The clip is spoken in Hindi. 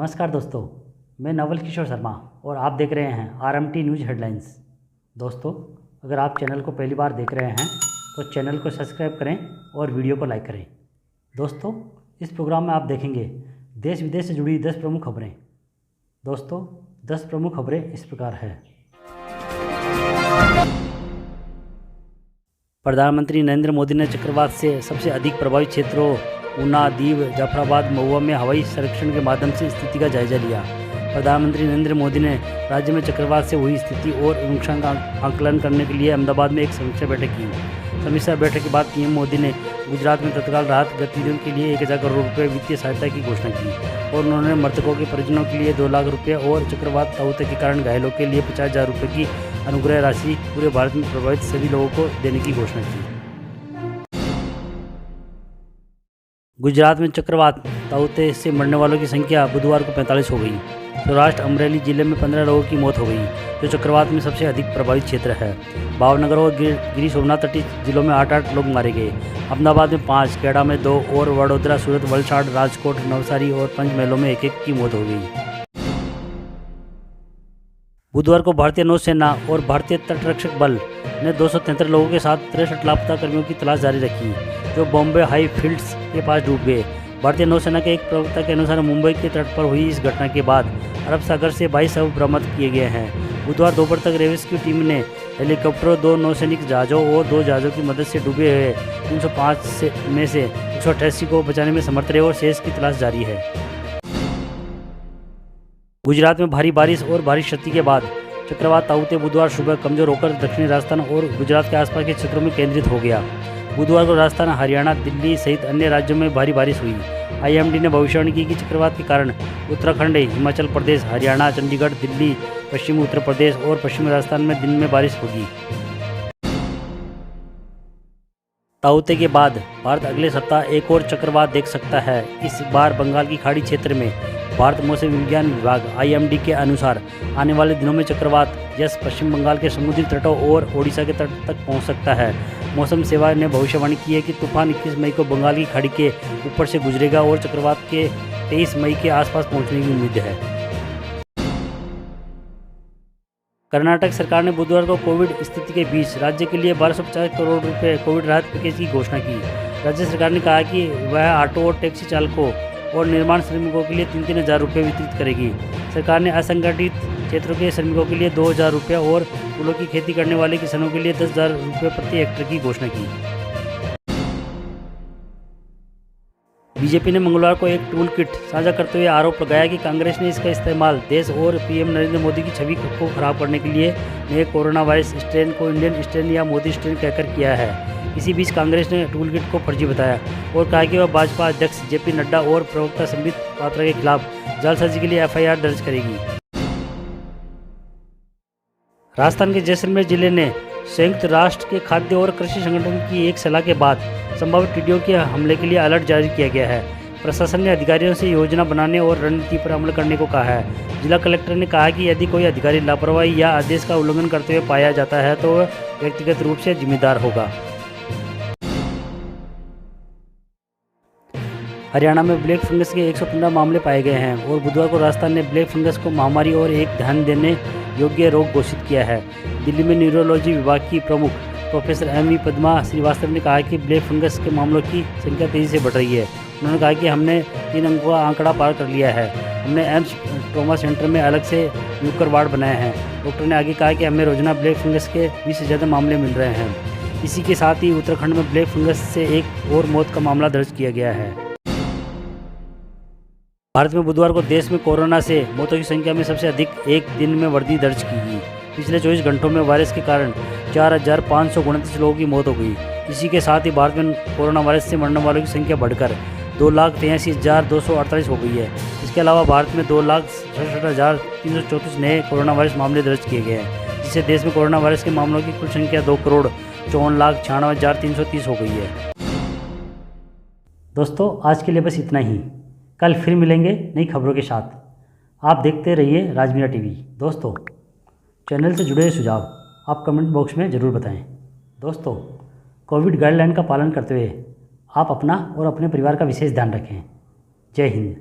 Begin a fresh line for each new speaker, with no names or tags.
नमस्कार दोस्तों, मैं नवल किशोर शर्मा और आप देख रहे हैं आरएमटी न्यूज़ हेडलाइंस। दोस्तों, अगर आप चैनल को पहली बार देख रहे हैं तो चैनल को सब्सक्राइब करें और वीडियो को लाइक करें। दोस्तों, इस प्रोग्राम में आप देखेंगे देश विदेश से जुड़ी 10 प्रमुख खबरें। दोस्तों, 10 प्रमुख खबरें इस प्रकार है। प्रधानमंत्री नरेंद्र मोदी ने चक्रवात से सबसे अधिक प्रभावित क्षेत्रों ऊना, दीव, जाफराबाद, महुआ में हवाई सर्वेक्षण के माध्यम से स्थिति का जायजा लिया। प्रधानमंत्री नरेंद्र मोदी ने राज्य में चक्रवात से हुई स्थिति और नुकसान का आकलन करने के लिए अहमदाबाद में एक समीक्षा बैठक की। समीक्षा बैठक के बाद पीएम मोदी ने गुजरात में तत्काल राहत गतिविधियों के लिए 1000 करोड़ रुपये वित्तीय सहायता की घोषणा की और उन्होंने मृतकों के परिजनों के लिए 2 लाख रुपये और चक्रवात ताउते के कारण घायलों के लिए 50,000 रुपये की अनुग्रह राशि पूरे भारत में प्रभावित सभी लोगों को देने की घोषणा की। गुजरात में चक्रवात ताउते से मरने वालों की संख्या बुधवार को 45 हो गई। सौराष्ट्र अमरेली जिले में 15 लोगों की मौत हो गई, जो चक्रवात में सबसे अधिक प्रभावित क्षेत्र है। भावनगर और गिर सोमनाथ तटीय जिलों में 8 लोग मारे गए। अहमदाबाद में 5, खेड़ा में 2 और वडोदरा, सूरत, वलसाड़, राजकोट, नवसारी और पंचमहलों में 1 की मौत हो गई। बुधवार को भारतीय नौसेना और भारतीय तटरक्षक बल ने 273 लोगों के साथ 63 लापता कर्मियों की तलाश जारी रखी, जो बॉम्बे हाई फील्ड्स के पास डूब गए। भारतीय नौसेना के एक प्रवक्ता के अनुसार मुंबई के तट पर हुई इस घटना के बाद अरब सागर से 22 शव बरामद किए गए हैं। बुधवार दोपहर तक रेस्क्यू टीम ने हेलीकॉप्टरों, 2 नौसैनिक जहाज़ों और 2 जहाज़ों की मदद से डूबे हुए 305 में से 188 को बचाने में समर्थ रहे और शेष की तलाश जारी है। गुजरात में भारी बारिश और भारी क्षति के बाद चक्रवात ताउते बुधवार सुबह कमजोर होकर दक्षिणी राजस्थान और गुजरात के आसपास के क्षेत्रों में केंद्रित हो गया। बुधवार को राजस्थान, हरियाणा, दिल्ली सहित अन्य राज्यों में भारी बारिश हुई। आईएमडी ने भविष्यवाणी की कि चक्रवात के कारण उत्तराखंड, हिमाचल प्रदेश, हरियाणा, चंडीगढ़, दिल्ली, पश्चिमी उत्तर प्रदेश और पश्चिमी राजस्थान में दिन में बारिश होगी। ताउते के बाद भारत अगले सप्ताह एक और चक्रवात देख सकता है। इस बार बंगाल की खाड़ी क्षेत्र में। भारत मौसम विज्ञान विभाग आईएमडी के अनुसार आने वाले दिनों में चक्रवात यस पश्चिम बंगाल के समुद्री तटों और ओडिशा के तट तक पहुंच सकता है। मौसम सेवा ने भविष्यवाणी की है कि तूफान 21 मई को बंगाल की खाड़ी के ऊपर से गुजरेगा और चक्रवात के 23 मई के आसपास पहुंचने की उम्मीद है। कर्नाटक सरकार ने बुधवार को कोविड स्थिति के बीच राज्य के लिए 1250 करोड़ रुपए कोविड राहत पैकेज की घोषणा की। राज्य सरकार ने कहा कि वह ऑटो और टैक्सी चालकों और निर्माण श्रमिकों के लिए 3-3 हज़ार रुपये वितरित करेगी। सरकार ने असंगठित क्षेत्रों के श्रमिकों के लिए 2,000 रुपये और फूलों की खेती करने वाले किसानों के लिए 10,000 रुपये प्रति हेक्टेयर की घोषणा की। बीजेपी ने मंगलवार को एक टूल किट साझा करते हुए आरोप लगाया कि कांग्रेस ने इसका इस्तेमाल देश और पीएम नरेंद्र मोदी की छवि को खराब करने के लिए नए कोरोना वायरस स्ट्रेन को इंडियन स्ट्रेन या मोदी स्ट्रेन कहकर किया है। इसी बीच कांग्रेस ने टूल किट को फर्जी बताया और कहा कि वह भाजपा अध्यक्ष जेपी नड्डा और प्रवक्ता संबित पात्रा के खिलाफ जालसाजी के लिए एफआईआर दर्ज करेगी। राजस्थान के जैसलमेर जिले ने संयुक्त राष्ट्र के खाद्य और कृषि संगठन की एक सलाह के बाद संभावित टिड्डियों के हमले के लिए अलर्ट जारी किया गया है। प्रशासन ने अधिकारियों से योजना बनाने और रणनीति पर अमल करने को कहा है। जिला कलेक्टर ने कहा कि यदि कोई अधिकारी लापरवाही या आदेश का उल्लंघन करते हुए पाया जाता है तो वह व्यक्तिगत रूप से जिम्मेदार होगा। हरियाणा में ब्लैक फंगस के 115 मामले पाए गए हैं और बुधवार को राजस्थान ने ब्लैक फंगस को महामारी और एक ध्यान देने योग्य रोग घोषित किया है। दिल्ली में न्यूरोलॉजी विभाग की प्रमुख प्रोफेसर एम.वी. पद्मा श्रीवास्तव ने कहा कि ब्लैक फंगस के मामलों की संख्या तेजी से बढ़ रही है। उन्होंने कहा कि हमने 3 अंकों का आंकड़ा पार कर लिया है। हमने एम्स ट्रॉमा सेंटर में अलग से न्यूकर वार्ड बनाए हैं। डॉक्टर ने आगे कहा कि हमें रोजाना ब्लैक फंगस के 20 से ज़्यादा मामले मिल रहे हैं। इसी के साथ ही उत्तराखंड में ब्लैक फंगस से एक और मौत का मामला दर्ज किया गया है। भारत में बुधवार को देश में कोरोना से मौतों की संख्या में सबसे अधिक एक दिन में वृद्धि दर्ज की गई। पिछले 24 घंटों में वायरस के कारण 4,529 लोगों की मौत हो गई। इसी के साथ ही भारत में कोरोना वायरस से मरने वालों की संख्या बढ़कर 2,83,248 हो गई है। इसके अलावा भारत में 2,67,334 नए कोरोना वायरस मामले दर्ज किए गए हैं, जिससे देश में कोरोना वायरस के मामलों की कुल संख्या 2,54,96,930 हो गई है। दोस्तों, आज के लिए बस इतना ही। कल फिर मिलेंगे नई खबरों के साथ। आप देखते रहिए राजमीरा टीवी। दोस्तों, चैनल से जुड़े सुझाव आप कमेंट बॉक्स में ज़रूर बताएं। दोस्तों, कोविड गाइडलाइन का पालन करते हुए आप अपना और अपने परिवार का विशेष ध्यान रखें। जय हिंद।